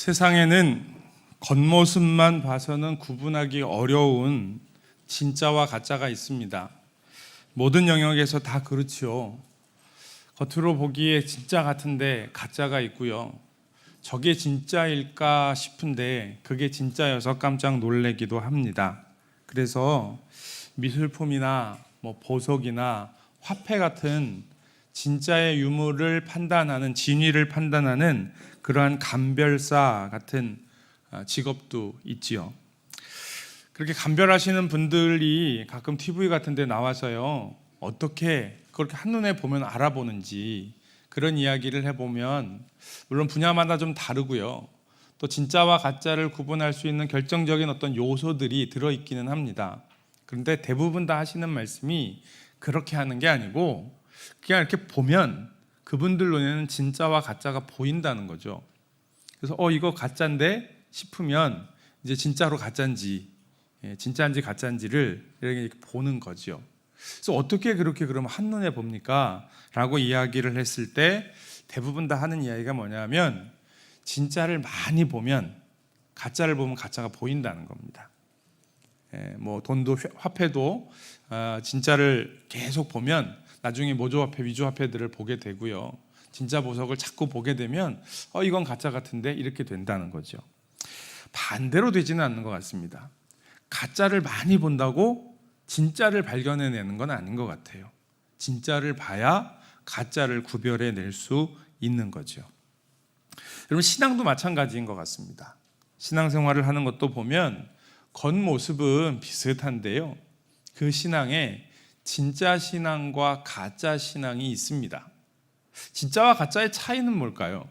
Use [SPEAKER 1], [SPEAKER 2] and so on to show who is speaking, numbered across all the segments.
[SPEAKER 1] 세상에는 겉모습만 봐서는 구분하기 어려운 진짜와 가짜가 있습니다. 모든 영역에서 다 그렇지요. 겉으로 보기에 진짜 같은데 가짜가 있고요. 저게 진짜일까 싶은데 그게 진짜여서 깜짝 놀래기도 합니다. 그래서 미술품이나 보석이나 화폐 같은 진짜의 유무를 판단하는, 진위를 판단하는 그러한 감별사 같은 직업도 있지요. 그렇게 감별하시는 분들이 가끔 TV 같은 데 나와서요, 어떻게 그렇게 한눈에 보면 알아보는지 그런 이야기를 해보면, 물론 분야마다 좀 다르고요, 또 진짜와 가짜를 구분할 수 있는 결정적인 어떤 요소들이 들어있기는 합니다. 그런데 대부분 다 하시는 말씀이 그렇게 하는 게 아니고 그냥 이렇게 보면 그분들 눈에는 진짜와 가짜가 보인다는 거죠. 그래서 이거 가짜인데 싶으면 이제 진짜로 가짜인지, 진짜인지 가짜인지를 이렇게 보는 거죠. 그래서 어떻게 그렇게 그러면 한눈에 봅니까? 라고 이야기를 했을 때 대부분 다 하는 이야기가 뭐냐면, 진짜를 많이 보면 가짜를 보면 가짜가 보인다는 겁니다. 돈도 화폐도 진짜를 계속 보면 나중에 모조화폐, 위조화폐들을 보게 되고요. 진짜 보석을 자꾸 보게 되면 이건 가짜 같은데 이렇게 된다는 거죠. 반대로 되지는 않는 것 같습니다. 가짜를 많이 본다고 진짜를 발견해내는 건 아닌 것 같아요. 진짜를 봐야 가짜를 구별해낼 수 있는 거죠. 여러분, 신앙도 마찬가지인 것 같습니다. 신앙생활을 하는 것도 보면 겉모습은 비슷한데요, 그 신앙에 진짜 신앙과 가짜 신앙이 있습니다. 진짜와 가짜의 차이는 뭘까요?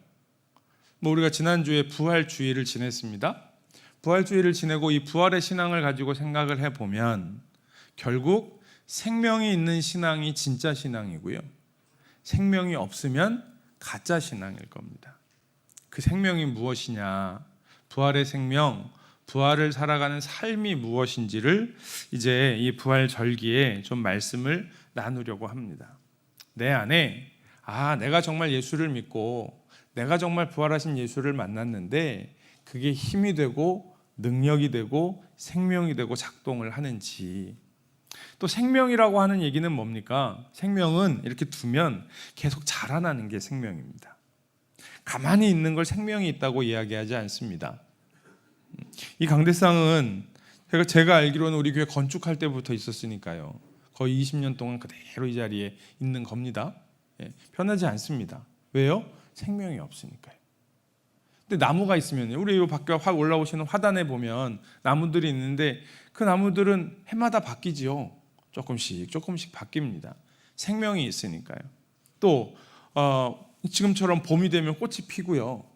[SPEAKER 1] 우리가 지난주에 부활주의를 지냈습니다. 부활주의를 지내고 이 부활의 신앙을 가지고 생각을 해보면 결국 생명이 있는 신앙이 진짜 신앙이고요, 생명이 없으면 가짜 신앙일 겁니다. 그 생명이 무엇이냐, 부활의 생명, 부활을 살아가는 삶이 무엇인지를 이제 이 부활 절기에 좀 말씀을 나누려고 합니다. 내 안에 내가 정말 예수를 믿고 내가 정말 부활하신 예수를 만났는데 그게 힘이 되고 능력이 되고 생명이 되고 작동을 하는지. 또 생명이라고 하는 얘기는 뭡니까? 생명은 이렇게 두면 계속 자라나는 게 생명입니다. 가만히 있는 걸 생명이 있다고 이야기하지 않습니다. 이 강대상은 제가 알기로는 우리 교회 건축할 때부터 있었으니까요, 거의 20년 동안 그대로 이 자리에 있는 겁니다. 편하지 않습니다. 왜요? 생명이 없으니까요. 근데 나무가 있으면, 우리 이 밖에 확 올라오시는 화단에 보면 나무들이 있는데 그 나무들은 해마다 바뀌지요. 조금씩 바뀝니다. 생명이 있으니까요. 또 지금처럼 봄이 되면 꽃이 피고요,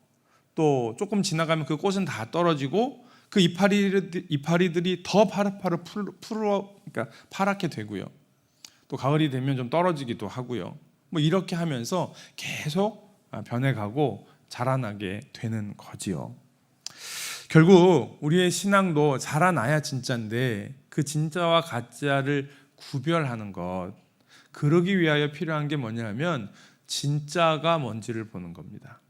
[SPEAKER 1] 또 조금 지나가면 그 꽃은 다 떨어지고 그 이파리들이 더 그러니까 파랗게 되고요, 또 가을이 되면 좀 떨어지기도 하고요. 이렇게 하면서 계속 변해가고 자라나게 되는 거지요. 결국 우리의 신앙도 자라나야 진짜인데 그 진짜와 가짜를 구별하는 것, 그러기 위하여 필요한 게 뭐냐면 진짜가 뭔지를 보는 겁니다.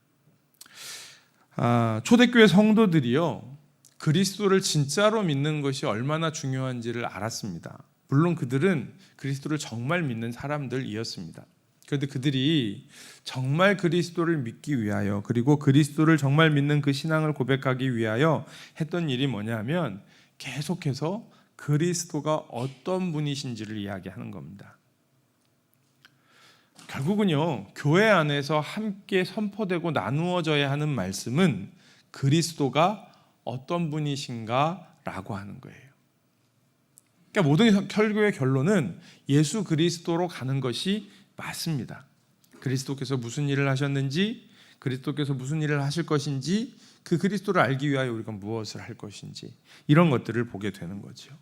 [SPEAKER 1] 초대교회 성도들이요, 그리스도를 진짜로 믿는 것이 얼마나 중요한지를 알았습니다. 물론 그들은 그리스도를 정말 믿는 사람들이었습니다. 그런데 그들이 정말 그리스도를 믿기 위하여, 그리고 그리스도를 정말 믿는 그 신앙을 고백하기 위하여 했던 일이 뭐냐면 계속해서 그리스도가 어떤 분이신지를 이야기하는 겁니다. 결국은요, 교회 안에서 함께 선포되고 나누어져야 하는 말씀은 그리스도가 어떤 분이신가 라고 하는 거예요. 그러니까 모든 설교의 결론은 예수 그리스도로 가는 것이 맞습니다. 그리스도께서 무슨 일을 하셨는지, 그리스도께서 무슨 일을 하실 것인지, 그 그리스도를 알기 위하여 우리가 무엇을 할 것인지, 이런 것들을 보게 되는 거죠.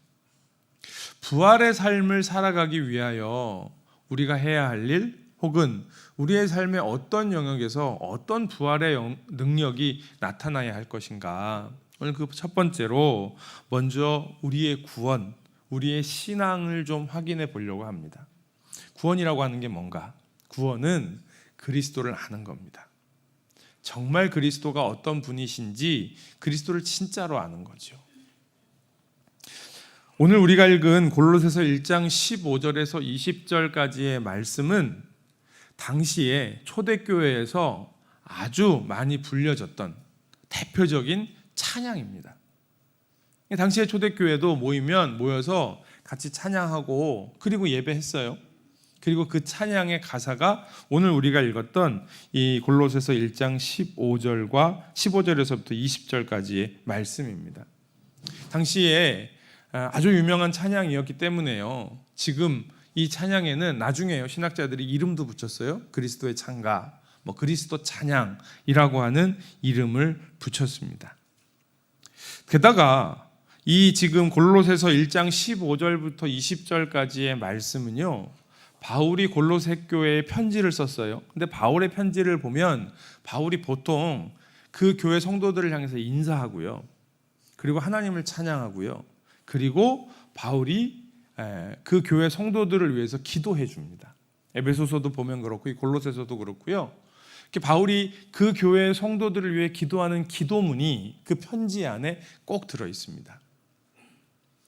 [SPEAKER 1] 부활의 삶을 살아가기 위하여 우리가 해야 할 일, 혹은 우리의 삶의 어떤 영역에서 어떤 부활의 능력이 나타나야 할 것인가. 오늘 그 첫 번째로 먼저 우리의 구원, 우리의 신앙을 좀 확인해 보려고 합니다. 구원이라고 하는 게 뭔가? 구원은 그리스도를 아는 겁니다. 정말 그리스도가 어떤 분이신지 그리스도를 진짜로 아는 거죠. 오늘 우리가 읽은 골로새서 1장 15절에서 20절까지의 말씀은 당시에 초대교회에서 아주 많이 불려졌던 대표적인 찬양입니다. 당시에 초대교회도 모여서 같이 찬양하고 그리고 예배했어요. 그리고 그 찬양의 가사가 오늘 우리가 읽었던 이 골로새서 1장 15절에서부터 20절까지의 말씀입니다. 당시에 아주 유명한 찬양이었기 때문에요. 지금 이 찬양에는 나중에요 신학자들이 이름도 붙였어요. 그리스도의 찬가, 그리스도 찬양이라고 하는 이름을 붙였습니다. 게다가 이 지금 골로새서 1장 15절부터 20절까지의 말씀은요, 바울이 골로새 교회에 편지를 썼어요. 근데 바울의 편지를 보면 바울이 보통 그 교회 성도들을 향해서 인사하고요, 그리고 하나님을 찬양하고요, 그리고 바울이 그 교회 성도들을 위해서 기도해 줍니다. 에베소서도 보면 그렇고 이 골로새서도 그렇고요. 바울이 그 교회 성도들을 위해 기도하는 기도문이 그 편지 안에 꼭 들어 있습니다.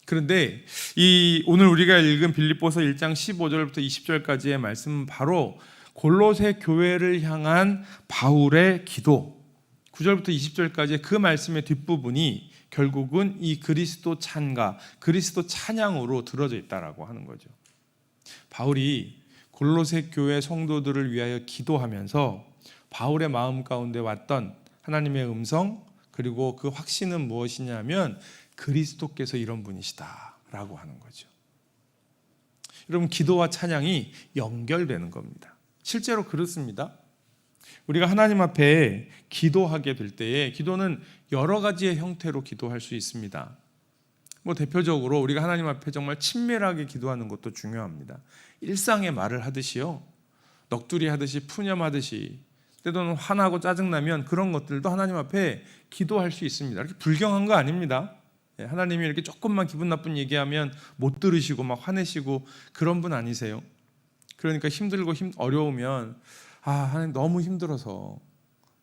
[SPEAKER 1] 그런데 이 오늘 우리가 읽은 빌립보서 1장 15절부터 20절까지의 말씀은 바로 골로새 교회를 향한 바울의 기도, 9절부터 20절까지의 그 말씀의 뒷부분이 결국은 이 그리스도 찬가, 그리스도 찬양으로 들어져 있다라고 하는 거죠. 바울이 골로새 교회 성도들을 위하여 기도하면서 바울의 마음 가운데 왔던 하나님의 음성, 그리고 그 확신은 무엇이냐면 그리스도께서 이런 분이시다라고 하는 거죠. 여러분, 기도와 찬양이 연결되는 겁니다. 실제로 그렇습니다. 우리가 하나님 앞에 기도하게 될 때에 기도는 여러 가지의 형태로 기도할 수 있습니다. 대표적으로 우리가 하나님 앞에 정말 친밀하게 기도하는 것도 중요합니다. 일상의 말을 하듯이요, 넋두리 하듯이, 푸념하듯이, 때로는 화나고 짜증나면 그런 것들도 하나님 앞에 기도할 수 있습니다. 이렇게 불경한 거 아닙니다. 하나님이 이렇게 조금만 기분 나쁜 얘기하면 못 들으시고 막 화내시고 그런 분 아니세요. 그러니까 힘들고 어려우면 하나님 너무 힘들어서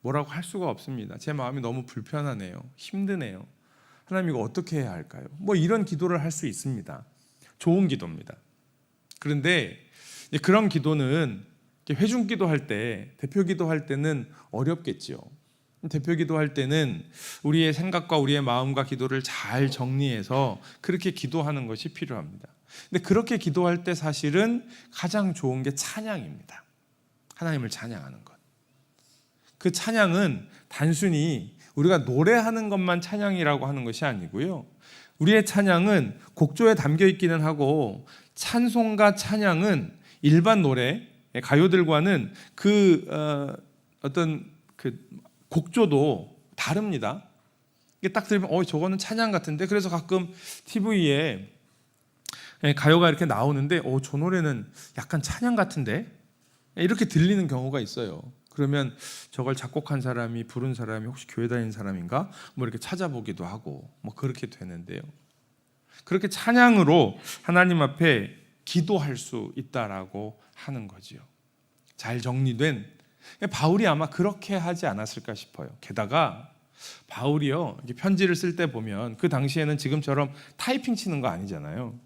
[SPEAKER 1] 뭐라고 할 수가 없습니다. 제 마음이 너무 불편하네요. 힘드네요. 하나님 이거 어떻게 해야 할까요? 이런 기도를 할 수 있습니다. 좋은 기도입니다. 그런데 그런 기도는 회중 기도할 때, 대표 기도할 때는 어렵겠죠. 대표 기도할 때는 우리의 생각과 우리의 마음과 기도를 잘 정리해서 그렇게 기도하는 것이 필요합니다. 근데 그렇게 기도할 때 사실은 가장 좋은 게 찬양입니다. 하나님을 찬양하는 것. 그 찬양은 단순히 우리가 노래하는 것만 찬양이라고 하는 것이 아니고요, 우리의 찬양은 곡조에 담겨 있기는 하고 찬송과 찬양은 일반 노래, 가요들과는 어떤 곡조도 다릅니다. 이게 딱 들으면 저거는 찬양 같은데, 그래서 가끔 TV에 가요가 이렇게 나오는데 저 노래는 약간 찬양 같은데, 이렇게 들리는 경우가 있어요. 그러면 저걸 작곡한 사람이, 부른 사람이 혹시 교회 다니는 사람인가? 이렇게 찾아보기도 하고 그렇게 되는데요. 그렇게 찬양으로 하나님 앞에 기도할 수 있다라고 하는 거지요. 잘 정리된, 바울이 아마 그렇게 하지 않았을까 싶어요. 게다가 바울이요, 편지를 쓸 때 보면 그 당시에는 지금처럼 타이핑 치는 거 아니잖아요.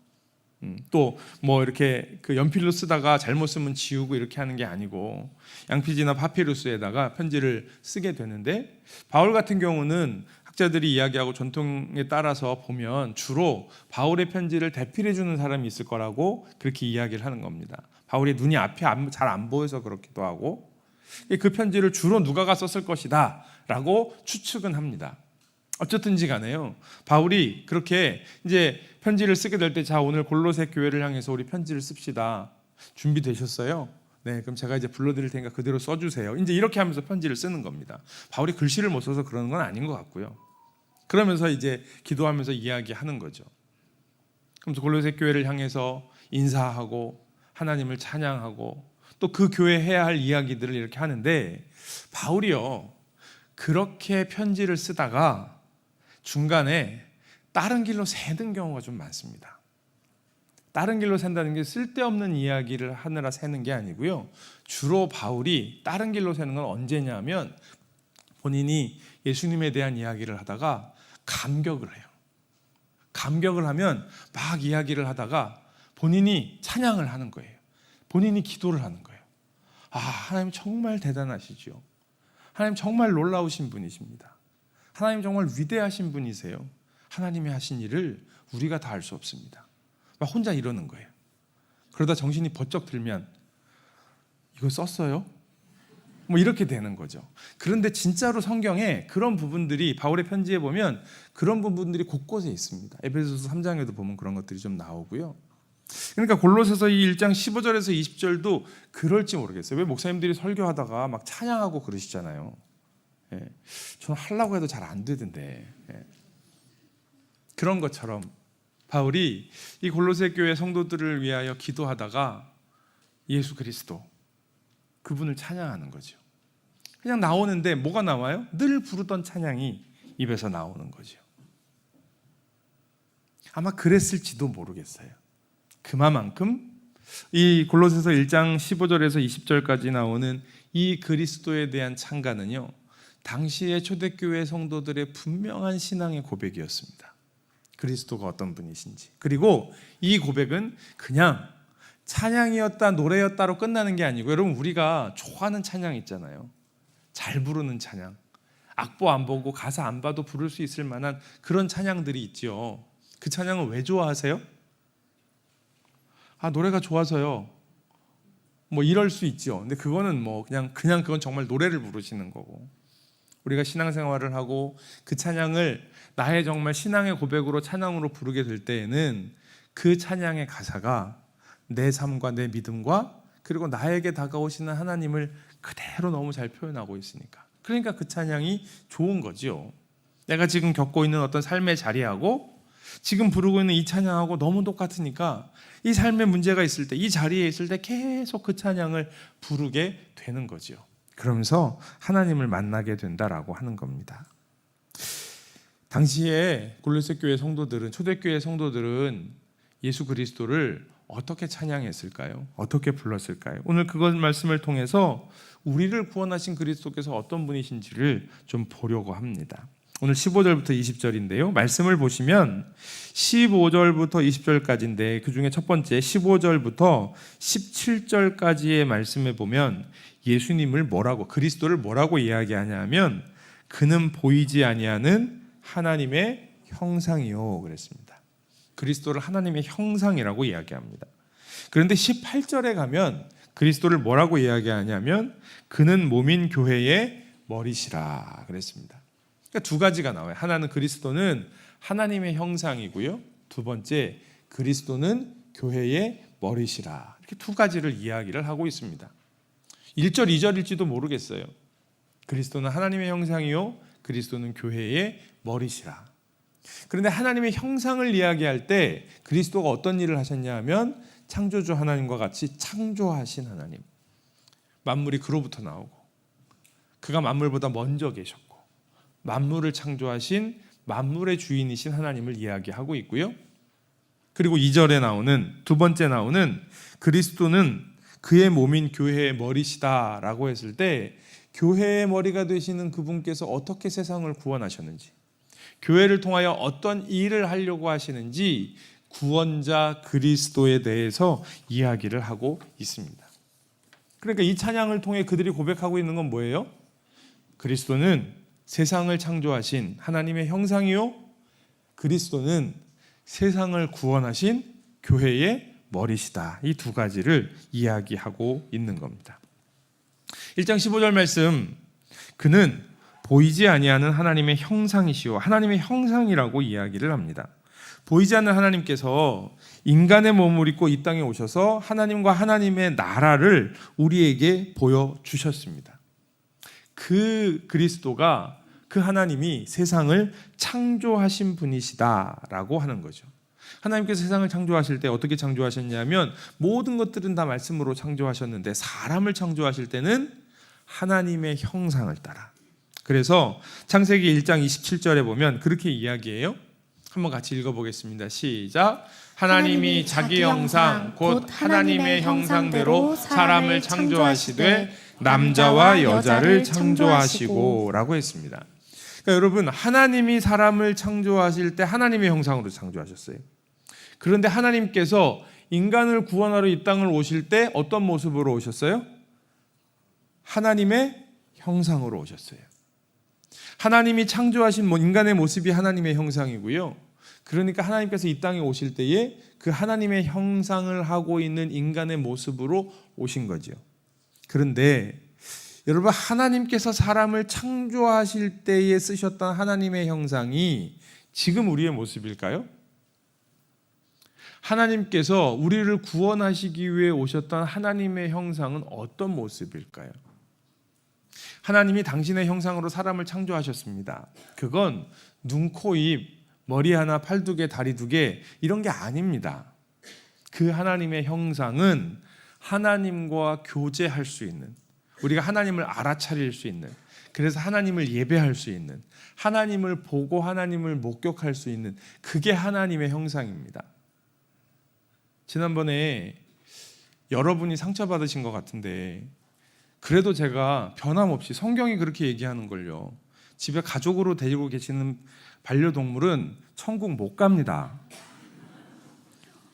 [SPEAKER 1] 또 이렇게 연필로 쓰다가 잘못 쓰면 지우고 이렇게 하는 게 아니고 양피지나 파피루스에다가 편지를 쓰게 되는데, 바울 같은 경우는 학자들이 이야기하고 전통에 따라서 보면 주로 바울의 편지를 대필해 주는 사람이 있을 거라고 그렇게 이야기를 하는 겁니다. 바울의 눈이 앞에 잘 안 보여서 그렇기도 하고, 그 편지를 주로 누가가 썼을 것이다 라고 추측은 합니다. 어쨌든지 간에요, 바울이 그렇게 이제 편지를 쓰게 될 때, 자, 오늘 골로새 교회를 향해서 우리 편지를 씁시다. 준비되셨어요? 네, 그럼 제가 이제 불러드릴 테니까 그대로 써주세요. 이제 이렇게 하면서 편지를 쓰는 겁니다. 바울이 글씨를 못 써서 그러는 건 아닌 것 같고요. 그러면서 이제 기도하면서 이야기하는 거죠. 그러면서 골로새 교회를 향해서 인사하고 하나님을 찬양하고 또 그 교회 해야 할 이야기들을 이렇게 하는데, 바울이요, 그렇게 편지를 쓰다가 중간에 다른 길로 새는 경우가 좀 많습니다. 다른 길로 샌다는 게 쓸데없는 이야기를 하느라 새는 게 아니고요, 주로 바울이 다른 길로 새는 건 언제냐면 본인이 예수님에 대한 이야기를 하다가 감격을 해요. 감격을 하면 막 이야기를 하다가 본인이 찬양을 하는 거예요. 본인이 기도를 하는 거예요. 아, 하나님 정말 대단하시죠. 하나님 정말 놀라우신 분이십니다. 하나님 정말 위대하신 분이세요. 하나님이 하신 일을 우리가 다 알 수 없습니다. 막 혼자 이러는 거예요. 그러다 정신이 번쩍 들면 이거 썼어요? 뭐 이렇게 되는 거죠. 그런데 진짜로 성경에 그런 부분들이 바울의 편지에 보면 그런 부분들이 곳곳에 있습니다. 에베소서 3장에도 보면 그런 것들이 좀 나오고요. 그러니까 골로새서 1장 15절에서 20절도 그럴지 모르겠어요. 왜 목사님들이 설교하다가 막 찬양하고 그러시잖아요. 예. 저는 하려고 해도 잘 안 되던데. 예. 그런 것처럼 바울이 이 골로새 교회 성도들을 위하여 기도하다가 예수 그리스도 그분을 찬양하는 거죠. 그냥 나오는데 뭐가 나와요? 늘 부르던 찬양이 입에서 나오는 거죠. 아마 그랬을지도 모르겠어요. 그만큼 이 골로새서 1장 15절에서 20절까지 나오는 이 그리스도에 대한 찬가는요, 당시의 초대교회 성도들의 분명한 신앙의 고백이었습니다. 그리스도가 어떤 분이신지. 그리고 이 고백은 그냥 찬양이었다, 노래였다로 끝나는 게 아니고, 여러분 우리가 좋아하는 찬양 있잖아요. 잘 부르는 찬양. 악보 안 보고 가사 안 봐도 부를 수 있을 만한 그런 찬양들이 있죠. 그 찬양을 왜 좋아하세요? 아, 노래가 좋아서요. 뭐 이럴 수 있죠. 근데 그거는 뭐 그냥 그건 정말 노래를 부르시는 거고. 우리가 신앙생활을 하고 그 찬양을 나의 정말 신앙의 고백으로 찬양으로 부르게 될 때에는 그 찬양의 가사가 내 삶과 내 믿음과 그리고 나에게 다가오시는 하나님을 그대로 너무 잘 표현하고 있으니까. 그러니까 그 찬양이 좋은 거죠. 내가 지금 겪고 있는 어떤 삶의 자리하고 지금 부르고 있는 이 찬양하고 너무 똑같으니까 이 삶에 문제가 있을 때, 이 자리에 있을 때 계속 그 찬양을 부르게 되는 거죠. 그러면서 하나님을 만나게 된다라고 하는 겁니다. 당시에 골로새 교회 성도들은, 초대교회 성도들은 예수 그리스도를 어떻게 찬양했을까요? 어떻게 불렀을까요? 오늘 그것 말씀을 통해서 우리를 구원하신 그리스도께서 어떤 분이신지를 좀 보려고 합니다. 오늘 15절부터 20절인데요. 말씀을 보시면 15절부터 20절까지인데 그중에 첫 번째 15절부터 17절까지의 말씀에 보면 예수님을 뭐라고, 그리스도를 뭐라고 이야기하냐면 그는 보이지 아니하는 하나님의 형상이요 그랬습니다. 그리스도를 하나님의 형상이라고 이야기합니다. 그런데 18절에 가면 그리스도를 뭐라고 이야기하냐면 그는 몸인 교회의 머리시라 그랬습니다. 그러니까 두 가지가 나와요. 하나는 그리스도는 하나님의 형상이고요. 두 번째, 그리스도는 교회의 머리시라. 이렇게 두 가지를 이야기를 하고 있습니다. 1절, 2절일지도 모르겠어요. 그리스도는 하나님의 형상이요, 그리스도는 교회의 머리시라. 그런데 하나님의 형상을 이야기할 때 그리스도가 어떤 일을 하셨냐 하면 창조주 하나님과 같이 창조하신 하나님. 만물이 그로부터 나오고 그가 만물보다 먼저 계셨고 만물을 창조하신 만물의 주인이신 하나님을 이야기하고 있고요. 그리고 2절에 나오는, 두 번째 나오는 그리스도는 그의 몸인 교회의 머리시다라고 했을 때 교회의 머리가 되시는 그분께서 어떻게 세상을 구원하셨는지, 교회를 통하여 어떤 일을 하려고 하시는지 구원자 그리스도에 대해서 이야기를 하고 있습니다. 그러니까 이 찬양을 통해 그들이 고백하고 있는 건 뭐예요? 그리스도는 세상을 창조하신 하나님의 형상이요, 그리스도는 세상을 구원하신 교회의 머리시다. 이 두 가지를 이야기하고 있는 겁니다. 1장 15절 말씀, 그는 보이지 아니하는 하나님의 형상이시요, 하나님의 형상이라고 이야기를 합니다. 보이지 않는 하나님께서 인간의 몸을 입고 이 땅에 오셔서 하나님과 하나님의 나라를 우리에게 보여주셨습니다. 그 그리스도가, 그 하나님이 세상을 창조하신 분이시다라고 하는 거죠. 하나님께서 세상을 창조하실 때 어떻게 창조하셨냐면 모든 것들은 다 말씀으로 창조하셨는데 사람을 창조하실 때는 하나님의 형상을 따라. 그래서 창세기 1장 27절에 보면 그렇게 이야기해요. 한번 같이 읽어보겠습니다. 시작. 하나님이 자기 형상 곧 하나님의 형상대로 사람을 창조하시되 남자와 여자를 창조하시고 라고 했습니다. 그러니까 여러분, 하나님이 사람을 창조하실 때 하나님의 형상으로 창조하셨어요. 그런데 하나님께서 인간을 구원하러 이 땅을 오실 때 어떤 모습으로 오셨어요? 하나님의 형상으로 오셨어요. 하나님이 창조하신 인간의 모습이 하나님의 형상이고요. 그러니까 하나님께서 이 땅에 오실 때에 그 하나님의 형상을 하고 있는 인간의 모습으로 오신 거죠. 그런데 여러분, 하나님께서 사람을 창조하실 때에 쓰셨던 하나님의 형상이 지금 우리의 모습일까요? 하나님께서 우리를 구원하시기 위해 오셨던 하나님의 형상은 어떤 모습일까요? 하나님이 당신의 형상으로 사람을 창조하셨습니다. 그건 눈, 코, 입, 머리 하나, 팔 두 개, 다리 두 개 이런 게 아닙니다. 그 하나님의 형상은 하나님과 교제할 수 있는, 우리가 하나님을 알아차릴 수 있는, 그래서 하나님을 예배할 수 있는, 하나님을 보고 하나님을 목격할 수 있는, 그게 하나님의 형상입니다. 지난번에 여러분이 상처받으신 것 같은데, 그래도 제가 변함없이 성경이 그렇게 얘기하는 걸요, 집에 가족으로 데리고 계시는 반려동물은 천국 못 갑니다.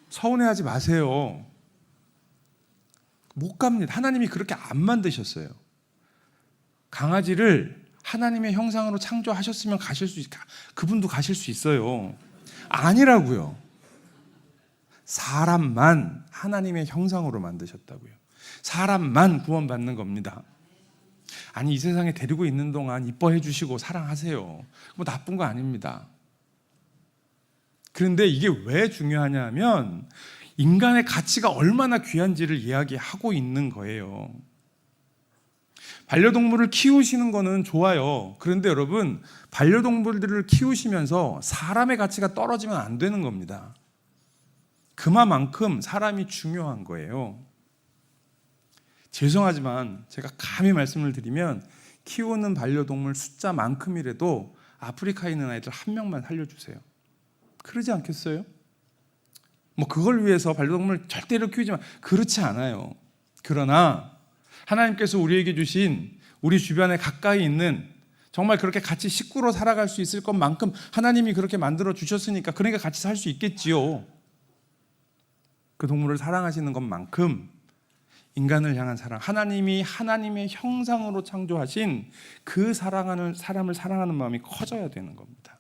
[SPEAKER 1] 서운해하지 마세요. 못 갑니다. 하나님이 그렇게 안 만드셨어요. 강아지를 하나님의 형상으로 창조하셨으면 그분도 가실 수 있어요. 아니라고요. 사람만 하나님의 형상으로 만드셨다고요. 사람만 구원받는 겁니다. 아니, 이 세상에 데리고 있는 동안 이뻐해 주시고 사랑하세요. 뭐 나쁜 거 아닙니다. 그런데 이게 왜 중요하냐 하면 인간의 가치가 얼마나 귀한지를 이야기하고 있는 거예요. 반려동물을 키우시는 거는 좋아요. 그런데 여러분, 반려동물들을 키우시면서 사람의 가치가 떨어지면 안 되는 겁니다. 그만큼 사람이 중요한 거예요. 죄송하지만 제가 감히 말씀을 드리면 키우는 반려동물 숫자만큼이라도 아프리카에 있는 아이들 한 명만 살려주세요. 그러지 않겠어요? 뭐 그걸 위해서 반려동물 절대로 키우지만 그렇지 않아요. 그러나 하나님께서 우리에게 주신 우리 주변에 가까이 있는, 정말 그렇게 같이 식구로 살아갈 수 있을 것만큼 하나님이 그렇게 만들어 주셨으니까 그러니까 같이 살 수 있겠지요. 그 동물을 사랑하시는 것만큼 인간을 향한 사랑, 하나님이 하나님의 형상으로 창조하신 그 사랑하는 사람을 사랑하는 마음이 커져야 되는 겁니다.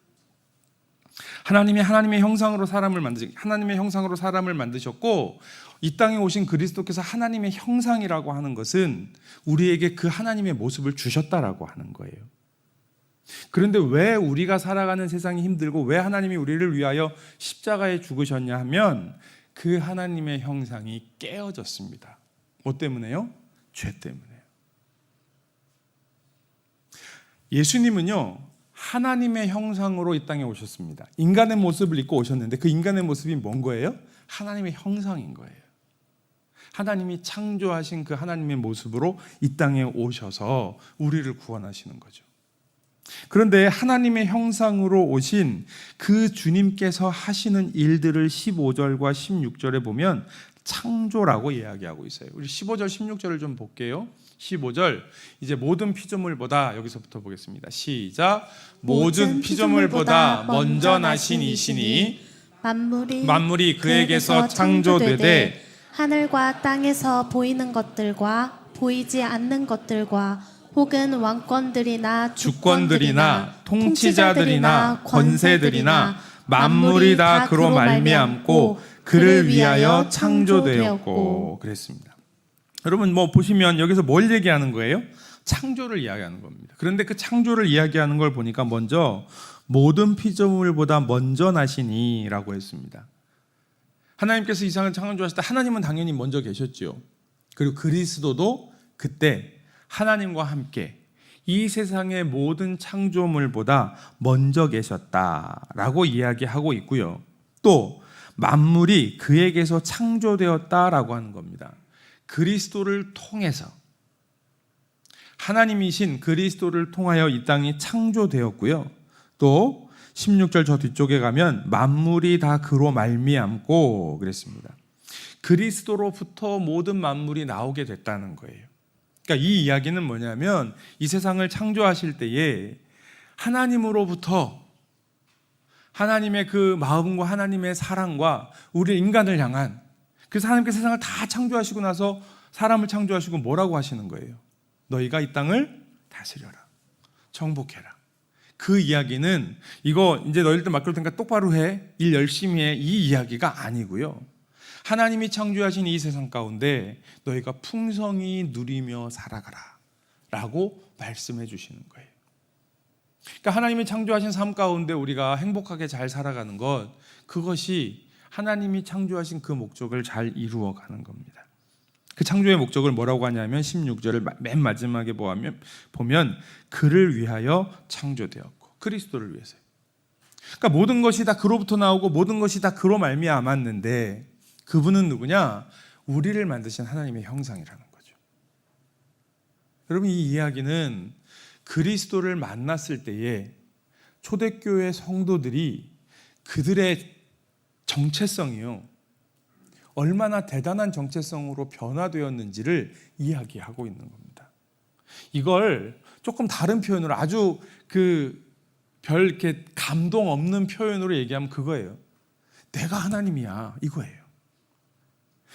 [SPEAKER 1] 하나님이 하나님의 형상으로 하나님의 형상으로 사람을 만드셨고, 이 땅에 오신 그리스도께서 하나님의 형상이라고 하는 것은 우리에게 그 하나님의 모습을 주셨다라고 하는 거예요. 그런데 왜 우리가 살아가는 세상이 힘들고 왜 하나님이 우리를 위하여 십자가에 죽으셨냐 하면 그 하나님의 형상이 깨어졌습니다. 뭐 때문에요? 죄 때문에요. 예수님은요, 하나님의 형상으로 이 땅에 오셨습니다. 인간의 모습을 입고 오셨는데 그 인간의 모습이 뭔 거예요? 하나님의 형상인 거예요. 하나님이 창조하신 그 하나님의 모습으로 이 땅에 오셔서 우리를 구원하시는 거죠. 그런데 하나님의 형상으로 오신 그 주님께서 하시는 일들을 15절과 16절에 보면 창조라고 이야기하고 있어요. 우리 15절, 16절을 좀 볼게요. 15절, 이제 모든 피조물보다, 여기서부터 보겠습니다. 시작. 모든 피조물보다 먼저 나신 이시니 만물이 그에게서 창조되되
[SPEAKER 2] 하늘과 땅에서 보이는 것들과 보이지 않는 것들과 혹은 왕권들이나
[SPEAKER 1] 주권들이나 통치자들이나 권세들이나 만물이 다 그로 말미암고 그를 위하여 창조되었고 그랬습니다. 여러분, 뭐 보시면 여기서 뭘 얘기하는 거예요? 창조를 이야기하는 겁니다. 그런데 그 창조를 이야기하는 걸 보니까 먼저 모든 피조물보다 먼저 나시니라고 했습니다. 하나님께서 이 세상을 창조하실 때 하나님은 당연히 먼저 계셨죠. 그리고 그리스도도 그때 하나님과 함께 이 세상의 모든 창조물보다 먼저 계셨다라고 이야기하고 있고요. 또 만물이 그에게서 창조되었다라고 하는 겁니다. 그리스도를 통해서, 하나님이신 그리스도를 통하여 이 땅이 창조되었고요. 또 16절 저 뒤쪽에 가면 만물이 다 그로 말미암고 그랬습니다. 그리스도로부터 모든 만물이 나오게 됐다는 거예요. 그러니까 이 이야기는 뭐냐면 이 세상을 창조하실 때에 하나님으로부터 하나님의 그 마음과 하나님의 사랑과 우리 인간을 향한, 그래서 하나님께서 세상을 다 창조하시고 나서 사람을 창조하시고 뭐라고 하시는 거예요? 너희가 이 땅을 다스려라, 정복해라. 그 이야기는 이거 이제 너희들 맡길 테니까 똑바로 해, 일 열심히 해, 이 이야기가 아니고요. 하나님이 창조하신 이 세상 가운데 너희가 풍성히 누리며 살아가라 라고 말씀해 주시는 거예요. 그러니까 하나님이 창조하신 삶 가운데 우리가 행복하게 잘 살아가는 것, 그것이 하나님이 창조하신 그 목적을 잘 이루어가는 겁니다. 그 창조의 목적을 뭐라고 하냐면 16절을 맨 마지막에 보면 그를 위하여 창조되었고, 그리스도를 위해서요. 그러니까 모든 것이 다 그로부터 나오고 모든 것이 다 그로 말미암았는데 그분은 누구냐? 우리를 만드신 하나님의 형상이라는 거죠. 여러분, 이 이야기는 그리스도를 만났을 때에 초대교회 성도들이 그들의 정체성이요, 얼마나 대단한 정체성으로 변화되었는지를 이야기하고 있는 겁니다. 이걸 조금 다른 표현으로, 아주 별 이렇게 감동 없는 표현으로 얘기하면 그거예요. 내가 하나님이야, 이거예요.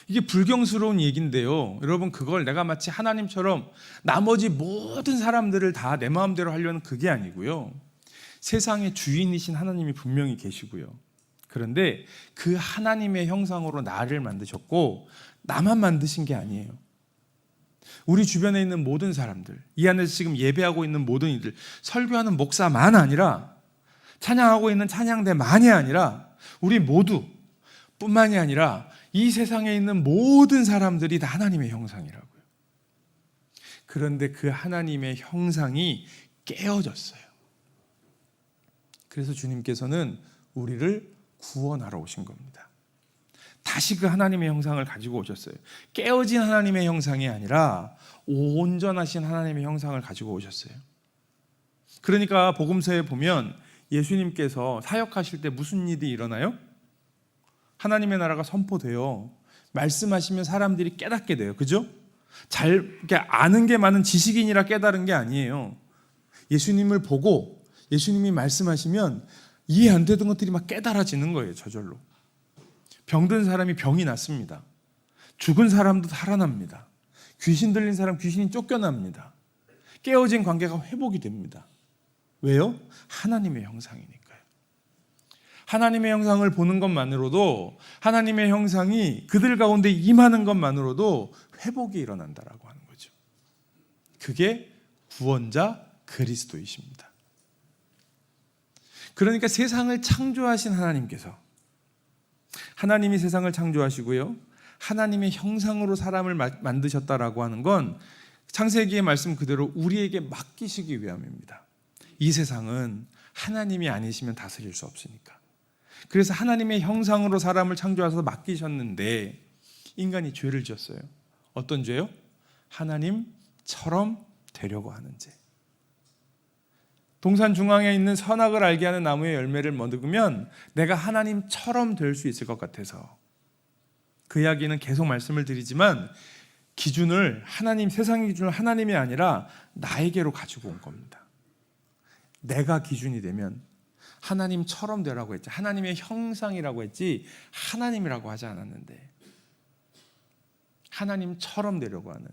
[SPEAKER 1] 이게 불경스러운 얘기인데요, 여러분, 그걸 내가 마치 하나님처럼 나머지 모든 사람들을 다 내 마음대로 하려는 그게 아니고요. 세상의 주인이신 하나님이 분명히 계시고요. 그런데 그 하나님의 형상으로 나를 만드셨고, 나만 만드신 게 아니에요. 우리 주변에 있는 모든 사람들, 이 안에서 지금 예배하고 있는 모든 이들, 설교하는 목사만 아니라, 찬양하고 있는 찬양대만이 아니라, 우리 모두 뿐만이 아니라 이 세상에 있는 모든 사람들이 다 하나님의 형상이라고요. 그런데 그 하나님의 형상이 깨어졌어요. 그래서 주님께서는 우리를 구원하러 오신 겁니다. 다시 그 하나님의 형상을 가지고 오셨어요. 깨어진 하나님의 형상이 아니라 온전하신 하나님의 형상을 가지고 오셨어요. 그러니까 복음서에 보면 예수님께서 사역하실 때 무슨 일이 일어나요? 하나님의 나라가 선포돼요. 말씀하시면 사람들이 깨닫게 돼요. 그죠? 이렇게 아는 게 많은 지식인이라 깨달은 게 아니에요. 예수님을 보고 예수님이 말씀하시면 이해 안 되던 것들이 막 깨달아지는 거예요. 저절로. 병든 사람이 병이 낫습니다. 죽은 사람도 살아납니다. 귀신 들린 사람 귀신이 쫓겨납니다. 깨어진 관계가 회복이 됩니다. 왜요? 하나님의 형상이니까요. 하나님의 형상을 보는 것만으로도, 하나님의 형상이 그들 가운데 임하는 것만으로도 회복이 일어난다라고 하는 거죠. 그게 구원자 그리스도이십니다. 그러니까 세상을 창조하신 하나님께서, 하나님이 세상을 창조하시고요, 하나님의 형상으로 사람을 만드셨다라고 하는 건 창세기의 말씀 그대로 우리에게 맡기시기 위함입니다. 이 세상은 하나님이 아니시면 다스릴 수 없으니까. 그래서 하나님의 형상으로 사람을 창조하셔서 맡기셨는데 인간이 죄를 지었어요. 어떤 죄요? 하나님처럼 되려고 하는 죄. 동산 중앙에 있는 선악을 알게 하는 나무의 열매를 먹으면 내가 하나님처럼 될 수 있을 것 같아서, 그 이야기는 계속 말씀을 드리지만 기준을, 하나님, 세상의 기준을 하나님이 아니라 나에게로 가지고 온 겁니다. 내가 기준이 되면 하나님처럼 되라고 했지, 하나님의 형상이라고 했지 하나님이라고 하지 않았는데 하나님처럼 되려고 하는,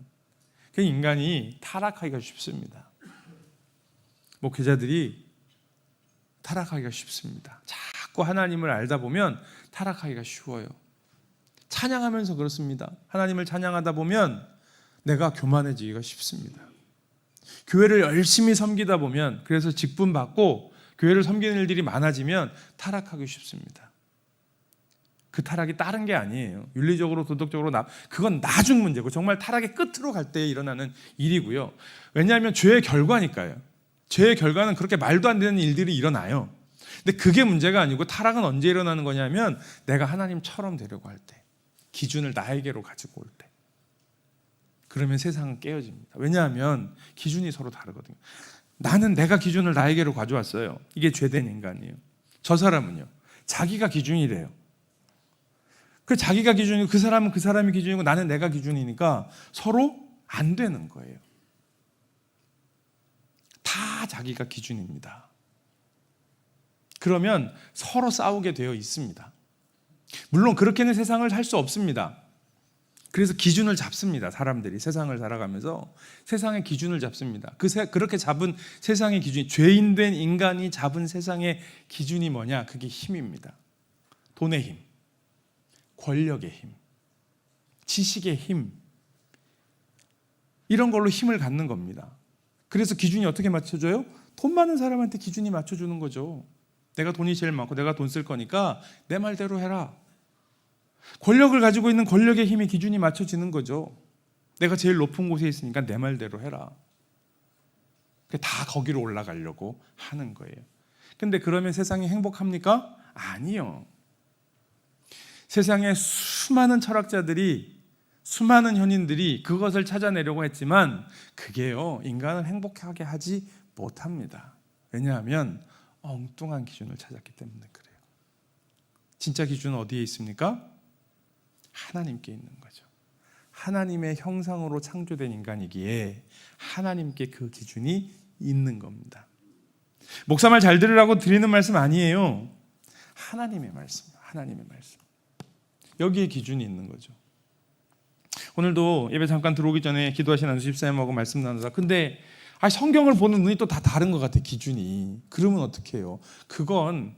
[SPEAKER 1] 그 인간이 타락하기가 쉽습니다. 목회자들이 타락하기가 쉽습니다. 자꾸 하나님을 알다 보면 타락하기가 쉬워요. 찬양하면서 그렇습니다. 하나님을 찬양하다 보면 내가 교만해지기가 쉽습니다. 교회를 열심히 섬기다 보면, 그래서 직분 받고 교회를 섬기는 일들이 많아지면 타락하기 쉽습니다. 그 타락이 다른 게 아니에요. 윤리적으로, 도덕적으로 그건 나중 문제고 정말 타락의 끝으로 갈 때 일어나는 일이고요. 왜냐하면 죄의 결과니까요. 죄의 결과는 그렇게 말도 안 되는 일들이 일어나요. 근데 그게 문제가 아니고, 타락은 언제 일어나는 거냐면 내가 하나님처럼 되려고 할 때, 기준을 나에게로 가지고 올 때, 그러면 세상은 깨어집니다. 왜냐하면 기준이 서로 다르거든요. 나는 내가 기준을 나에게로 가져왔어요. 이게 죄된 인간이에요. 저 사람은요, 자기가 기준이래요. 자기가 기준이고 그 사람은 그 사람이 기준이고 나는 내가 기준이니까 서로 안 되는 거예요. 다 자기가 기준입니다. 그러면 서로 싸우게 되어 있습니다. 물론 그렇게는 세상을 살 수 없습니다. 그래서 기준을 잡습니다. 사람들이 세상을 살아가면서 세상의 기준을 잡습니다. 그렇게 잡은 세상의 기준이, 죄인된 인간이 잡은 세상의 기준이 뭐냐? 그게 힘입니다. 돈의 힘, 권력의 힘, 지식의 힘, 이런 걸로 힘을 갖는 겁니다. 그래서 기준이 어떻게 맞춰져요? 돈 많은 사람한테 기준이 맞춰주는 거죠. 내가 돈이 제일 많고 내가 돈 쓸 거니까 내 말대로 해라. 권력을 가지고 있는 권력의 힘이 기준이 맞춰지는 거죠. 내가 제일 높은 곳에 있으니까 내 말대로 해라. 다 거기로 올라가려고 하는 거예요. 근데 그러면 세상이 행복합니까? 아니요. 세상에 수많은 철학자들이, 수많은 현인들이 그것을 찾아내려고 했지만 그게요, 인간을 행복하게 하지 못합니다. 왜냐하면 엉뚱한 기준을 찾았기 때문에 그래요. 진짜 기준은 어디에 있습니까? 하나님께 있는 거죠. 하나님의 형상으로 창조된 인간이기에 하나님께 그 기준이 있는 겁니다. 목사말 잘 들으라고 드리는 말씀 아니에요. 하나님의 말씀, 하나님의 말씀. 여기에 기준이 있는 거죠. 오늘도 예배 잠깐 들어오기 전에 기도하신 안수 집사님하고 말씀 나누다. 근데 성경을 보는 눈이 또 다 다른 것 같아요, 기준이. 그러면 어떻게 해요? 그건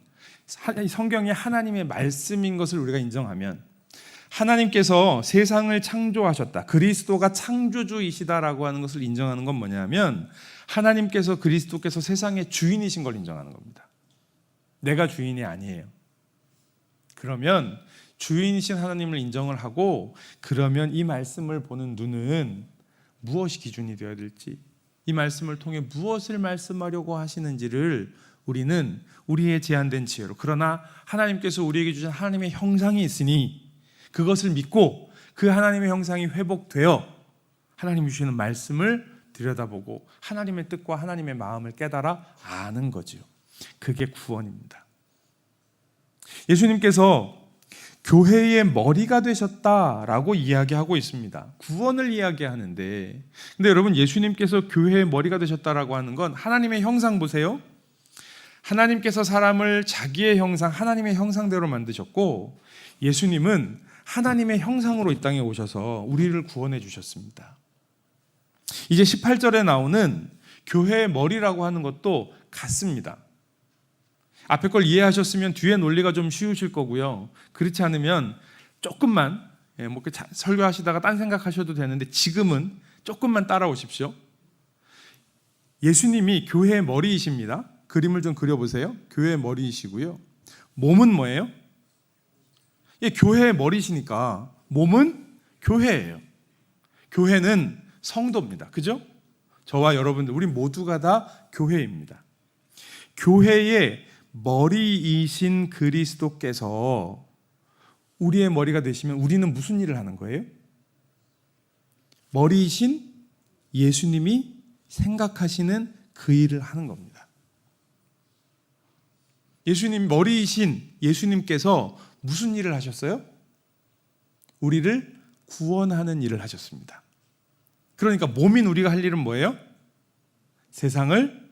[SPEAKER 1] 성경이 하나님의 말씀인 것을 우리가 인정하면, 하나님께서 세상을 창조하셨다, 그리스도가 창조주이시다라고 하는 것을 인정하는 건 뭐냐면, 하나님께서, 그리스도께서 세상의 주인이신 걸 인정하는 겁니다. 내가 주인이 아니에요. 그러면 주인이신 하나님을 인정을 하고, 그러면 이 말씀을 보는 눈은 무엇이 기준이 되어야 될지, 이 말씀을 통해 무엇을 말씀하려고 하시는지를 우리는 우리의 제한된 지혜로, 그러나 하나님께서 우리에게 주신 하나님의 형상이 있으니 그것을 믿고 그 하나님의 형상이 회복되어 하나님이 주시는 말씀을 들여다보고 하나님의 뜻과 하나님의 마음을 깨달아 아는 거지요. 그게 구원입니다. 예수님께서 교회의 머리가 되셨다라고 이야기하고 있습니다. 구원을 이야기하는데, 근데 여러분, 예수님께서 교회의 머리가 되셨다라고 하는 건 하나님의 형상 보세요. 하나님께서 사람을 자기의 형상, 하나님의 형상대로 만드셨고, 예수님은 하나님의 형상으로 이 땅에 오셔서 우리를 구원해 주셨습니다. 이제 18절에 나오는 교회의 머리라고 하는 것도 같습니다. 앞에 걸 이해하셨으면 뒤에 논리가 좀 쉬우실 거고요. 그렇지 않으면 조금만, 설교하시다가 딴 생각하셔도 되는데 지금은 조금만 따라오십시오. 예수님이 교회의 머리이십니다. 그림을 좀 그려보세요. 교회의 머리이시고요. 몸은 뭐예요? 교회의 머리시니까 몸은 교회예요. 교회는 성도입니다. 그죠? 저와 여러분들, 우리 모두가 다 교회입니다. 교회의 머리이신 그리스도께서 우리의 머리가 되시면 우리는 무슨 일을 하는 거예요? 머리이신 예수님이 생각하시는 그 일을 하는 겁니다. 예수님, 머리이신 예수님께서 무슨 일을 하셨어요? 우리를 구원하는 일을 하셨습니다. 그러니까 몸인 우리가 할 일은 뭐예요? 세상을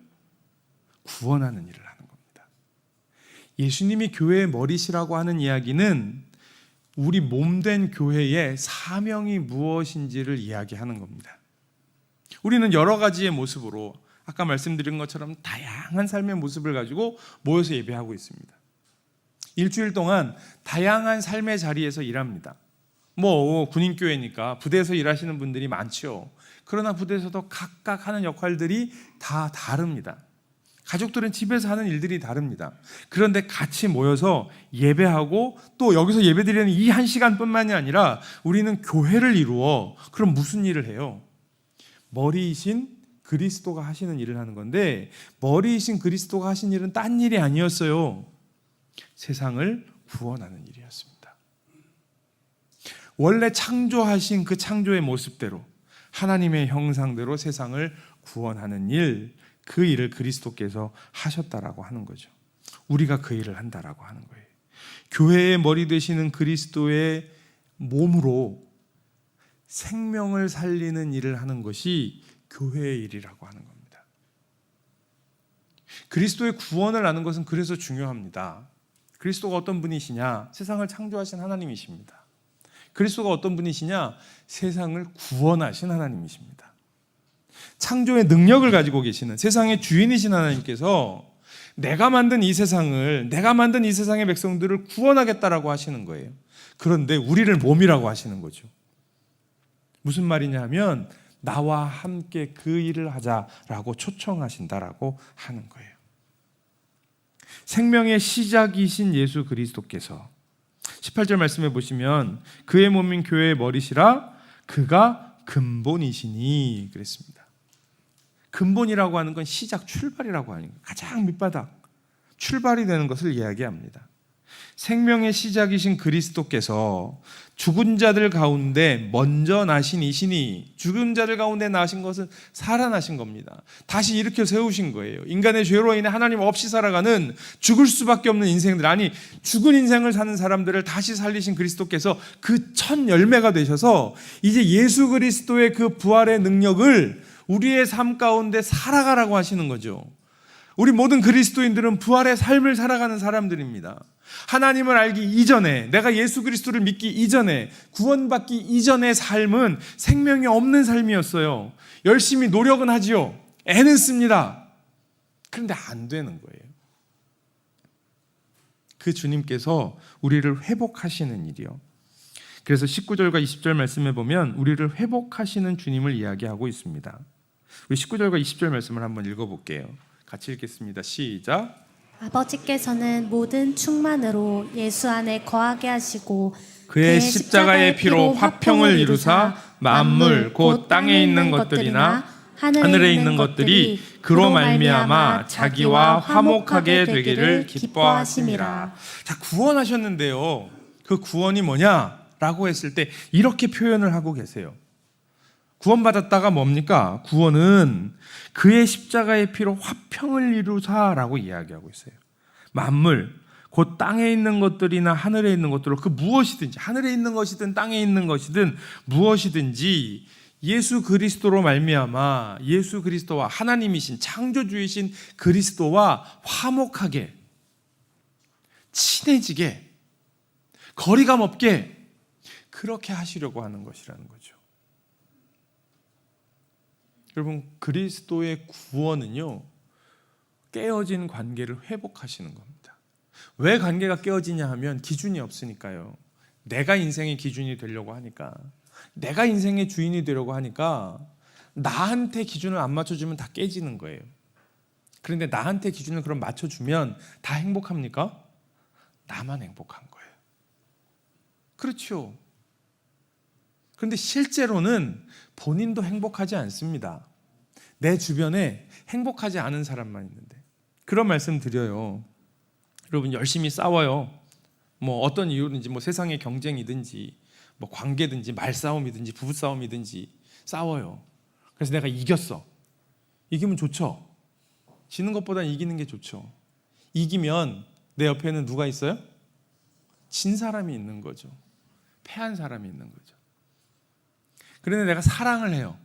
[SPEAKER 1] 구원하는 일을 하는 겁니다. 예수님이 교회의 머리시라고 하는 이야기는 우리 몸된 교회의 사명이 무엇인지를 이야기하는 겁니다. 우리는 여러 가지의 모습으로, 아까 말씀드린 것처럼 다양한 삶의 모습을 가지고 모여서 예배하고 있습니다. 일주일 동안 다양한 삶의 자리에서 일합니다. 군인교회니까 부대에서 일하시는 분들이 많죠. 그러나 부대에서도 각각 하는 역할들이 다 다릅니다. 가족들은 집에서 하는 일들이 다릅니다. 그런데 같이 모여서 예배하고, 또 여기서 예배드리는 이 한 시간뿐만이 아니라 우리는 교회를 이루어, 그럼 무슨 일을 해요? 머리이신 그리스도가 하시는 일을 하는 건데, 머리이신 그리스도가 하신 일은 딴 일이 아니었어요. 세상을 구원하는 일이었습니다. 원래 창조하신 그 창조의 모습대로, 하나님의 형상대로 세상을 구원하는 일, 그 일을 그리스도께서 하셨다라고 하는 거죠. 우리가 그 일을 한다라고 하는 거예요. 교회의 머리 되시는 그리스도의 몸으로 생명을 살리는 일을 하는 것이 교회의 일이라고 하는 겁니다. 그리스도의 구원을 아는 것은 그래서 중요합니다. 그리스도가 어떤 분이시냐? 세상을 창조하신 하나님이십니다. 그리스도가 어떤 분이시냐? 세상을 구원하신 하나님이십니다. 창조의 능력을 가지고 계시는 세상의 주인이신 하나님께서 내가 만든 이 세상을, 내가 만든 이 세상의 백성들을 구원하겠다라고 하시는 거예요. 그런데 우리를 몸이라고 하시는 거죠. 무슨 말이냐 하면 나와 함께 그 일을 하자라고 초청하신다라고 하는 거예요. 생명의 시작이신 예수 그리스도께서 18절 말씀해 보시면 그의 몸인 교회의 머리시라 그가 근본이시니 그랬습니다. 근본이라고 하는 건 시작, 출발이라고 하는 거예요. 가장 밑바닥, 출발이 되는 것을 이야기합니다. 생명의 시작이신 그리스도께서 죽은 자들 가운데 먼저 나신 이시니, 죽은 자들 가운데 나신 것은 살아나신 겁니다. 다시 일으켜 세우신 거예요. 인간의 죄로 인해 하나님 없이 살아가는 죽을 수밖에 없는 인생들, 아니 죽은 인생을 사는 사람들을 다시 살리신 그리스도께서 그 첫 열매가 되셔서 이제 예수 그리스도의 그 부활의 능력을 우리의 삶 가운데 살아가라고 하시는 거죠. 우리 모든 그리스도인들은 부활의 삶을 살아가는 사람들입니다. 하나님을 알기 이전에, 내가 예수 그리스도를 믿기 이전에, 구원받기 이전의 삶은 생명이 없는 삶이었어요. 열심히 노력은 하지요. 애는 씁니다. 그런데 안 되는 거예요. 그 주님께서 우리를 회복하시는 일이요. 그래서 19절과 20절 말씀에 보면 우리를 회복하시는 주님을 이야기하고 있습니다. 우리 19절과 20절 말씀을 한번 읽어볼게요. 같이 읽겠습니다. 시작.
[SPEAKER 2] 아버지께서는 모든 충만으로 예수 안에 거하게 하시고
[SPEAKER 1] 그의 십자가의 피로 화평을 이루사 만물 곧 땅에 있는 것들이나 하늘에 있는 것들이 그로 말미암아 자기와 화목하게 되기를 기뻐하심이라. 자, 구원하셨는데요. 그 구원이 뭐냐라고 했을 때 이렇게 표현을 하고 계세요. 구원받았다가 뭡니까? 구원은 그의 십자가의 피로 화평을 이루사라고 이야기하고 있어요. 만물, 곧 땅에 있는 것들이나 하늘에 있는 것들로 그 무엇이든지, 하늘에 있는 것이든 땅에 있는 것이든 무엇이든지 예수 그리스도로 말미암아 예수 그리스도와 하나님이신 창조주이신 그리스도와 화목하게, 친해지게, 거리감 없게 그렇게 하시려고 하는 것이라는 거죠. 여러분, 그리스도의 구원은요, 깨어진 관계를 회복하시는 겁니다. 왜 관계가 깨어지냐 하면 기준이 없으니까요. 내가 인생의 기준이 되려고 하니까, 내가 인생의 주인이 되려고 하니까 나한테 기준을 안 맞춰주면 다 깨지는 거예요. 그런데 나한테 기준을 그럼 맞춰주면 다 행복합니까? 나만 행복한 거예요. 그렇죠. 그런데 실제로는 본인도 행복하지 않습니다. 내 주변에 행복하지 않은 사람만 있는데. 그런 말씀 드려요. 여러분, 열심히 싸워요. 뭐 어떤 이유든지, 뭐 세상의 경쟁이든지, 뭐 관계든지, 말싸움이든지, 부부싸움이든지 싸워요. 그래서 내가 이겼어. 이기면 좋죠. 지는 것보다는 이기는 게 좋죠. 이기면 내 옆에는 누가 있어요? 진 사람이 있는 거죠. 패한 사람이 있는 거죠. 그런데 내가 사랑을 해요.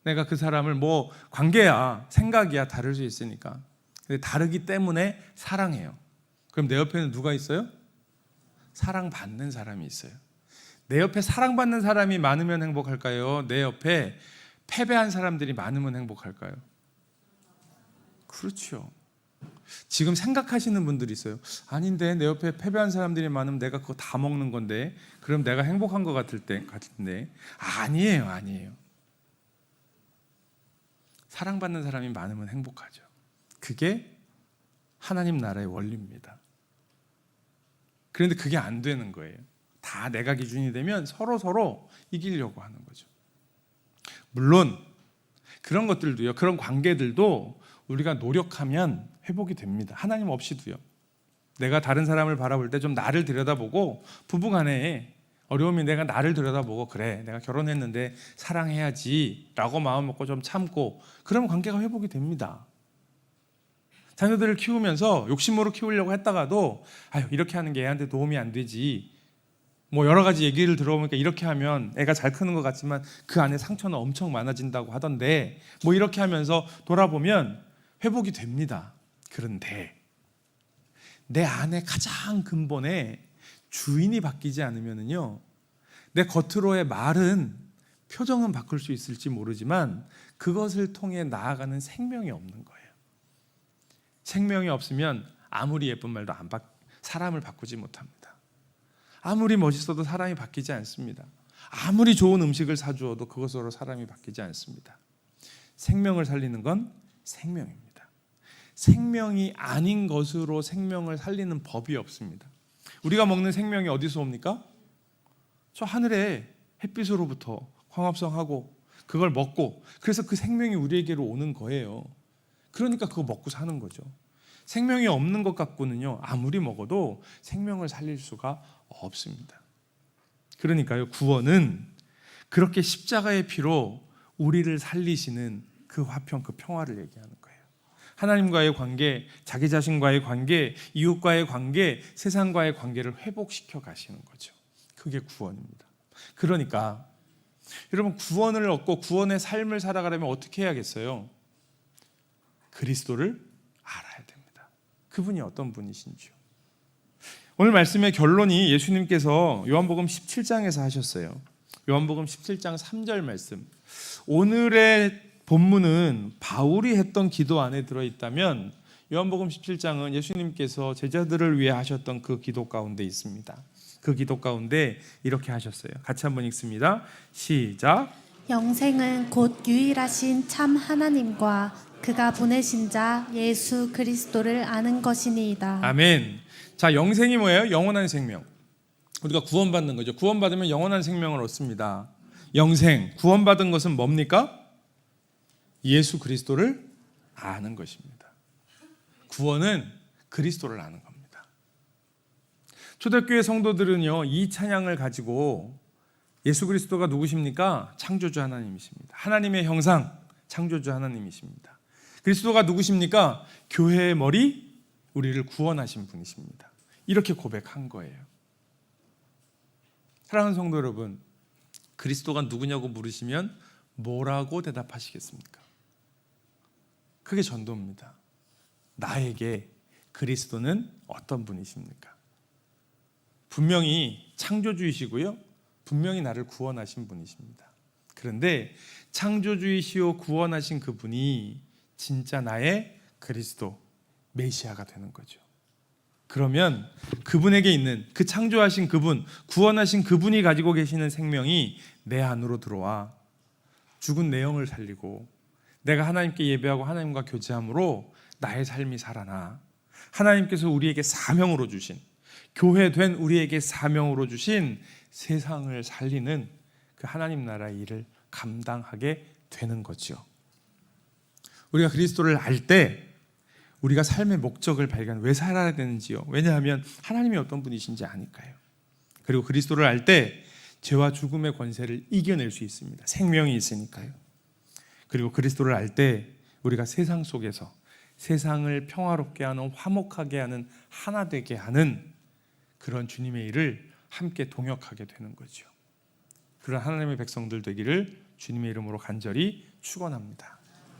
[SPEAKER 1] 내가 그 사람을, 뭐 관계야, 생각이야 다를 수 있으니까. 근데 다르기 때문에 사랑해요. 그럼 내 옆에는 누가 있어요? 사랑받는 사람이 있어요. 내 옆에 사랑받는 사람이 많으면 행복할까요? 내 옆에 패배한 사람들이 많으면 행복할까요? 그렇죠. 지금 생각하시는 분들이 있어요. 아닌데, 내 옆에 패배한 사람들이 많으면 내가 그거 다 먹는 건데, 그럼 내가 행복한 것 같은데. 아니에요. 사랑받는 사람이 많으면 행복하죠. 그게 하나님 나라의 원리입니다. 그런데 그게 안 되는 거예요. 다 내가 기준이 되면 서로 이기려고 하는 거죠. 물론 그런 것들도요, 그런 관계들도 우리가 노력하면 회복이 됩니다. 하나님 없이도요. 내가 다른 사람을 바라볼 때 좀 나를 들여다보고, 부부간에 어려움이 내가 나를 들여다보고, 그래 내가 결혼했는데 사랑해야지 라고 마음 먹고 좀 참고, 그러면 관계가 회복이 됩니다. 자녀들을 키우면서 욕심으로 키우려고 했다가도 이렇게 하는 게 애한테 도움이 안 되지, 뭐 여러 가지 얘기를 들어보니까 이렇게 하면 애가 잘 크는 것 같지만 그 안에 상처는 엄청 많아진다고 하던데, 뭐 이렇게 하면서 돌아보면 회복이 됩니다. 그런데 내 안에 가장 근본에 주인이 바뀌지 않으면요, 내 겉으로의 말은, 표정은 바꿀 수 있을지 모르지만 그것을 통해 나아가는 생명이 없는 거예요. 생명이 없으면 아무리 예쁜 말도 사람을 바꾸지 못합니다. 아무리 멋있어도 사람이 바뀌지 않습니다. 아무리 좋은 음식을 사주어도 그것으로 사람이 바뀌지 않습니다. 생명을 살리는 건 생명입니다. 생명이 아닌 것으로 생명을 살리는 법이 없습니다. 우리가 먹는 생명이 어디서 옵니까? 저 하늘의 햇빛으로부터 광합성하고 그걸 먹고, 그래서 그 생명이 우리에게로 오는 거예요. 그러니까 그거 먹고 사는 거죠. 생명이 없는 것 갖고는요, 아무리 먹어도 생명을 살릴 수가 없습니다. 그러니까요, 구원은 그렇게 십자가의 피로 우리를 살리시는 그 화평, 그 평화를 얘기하는 거예요. 하나님과의 관계, 자기 자신과의 관계, 이웃과의 관계, 세상과의 관계를 회복시켜 가시는 거죠. 그게 구원입니다. 그러니까 여러분, 구원을 얻고 구원의 삶을 살아가려면 어떻게 해야겠어요? 그리스도를 알아야 됩니다. 그분이 어떤 분이신지요. 오늘 말씀의 결론이 예수님께서 요한복음 17장에서 하셨어요. 요한복음 17장 3절 말씀. 오늘의 본문은 바울이 했던 기도 안에 들어있다면 요한복음 17장은 예수님께서 제자들을 위해 하셨던 그 기도 가운데 있습니다. 그 기도 가운데 이렇게 하셨어요. 같이 한번 읽습니다. 시작.
[SPEAKER 2] 영생은 곧 유일하신 참 하나님과 그가 보내신 자 예수 그리스도를 아는 것이니이다.
[SPEAKER 1] 아멘. 자, 영생이 뭐예요? 영원한 생명. 우리가 구원받는 거죠. 구원받으면 영원한 생명을 얻습니다. 영생, 구원받은 것은 뭡니까? 예수 그리스도를 아는 것입니다. 구원은 그리스도를 아는 겁니다. 초대교회 성도들은요, 이 찬양을 가지고 예수 그리스도가 누구십니까? 창조주 하나님이십니다. 하나님의 형상, 창조주 하나님이십니다. 그리스도가 누구십니까? 교회의 머리, 우리를 구원하신 분이십니다. 이렇게 고백한 거예요. 사랑하는 성도 여러분, 그리스도가 누구냐고 물으시면 뭐라고 대답하시겠습니까? 그게 전도입니다. 나에게 그리스도는 어떤 분이십니까? 분명히 창조주이시고요, 분명히 나를 구원하신 분이십니다. 그런데 창조주이시오 구원하신 그분이 진짜 나의 그리스도, 메시아가 되는 거죠. 그러면 그분에게 있는 그 창조하신 그분, 구원하신 그분이 가지고 계시는 생명이 내 안으로 들어와 죽은 내 영을 살리고, 내가 하나님께 예배하고 하나님과 교제함으로 나의 삶이 살아나 하나님께서 우리에게 사명으로 주신, 교회된 우리에게 사명으로 주신 세상을 살리는 그 하나님 나라의 일을 감당하게 되는 거죠. 우리가 그리스도를 알 때 우리가 삶의 목적을 발견, 왜 살아야 되는지요? 왜냐하면 하나님이 어떤 분이신지 아니까요. 그리고 그리스도를 알 때 죄와 죽음의 권세를 이겨낼 수 있습니다. 생명이 있으니까요. 그리고 그리스도를 알 때 우리가 세상 속에서 세상을 평화롭게 하는, 화목하게 하는, 하나 되게 하는 그런 주님의 일을 함께 동역하게 되는 거죠. 그런 하나님의 백성들 되기를 주님의 이름으로 간절히 축원합니다.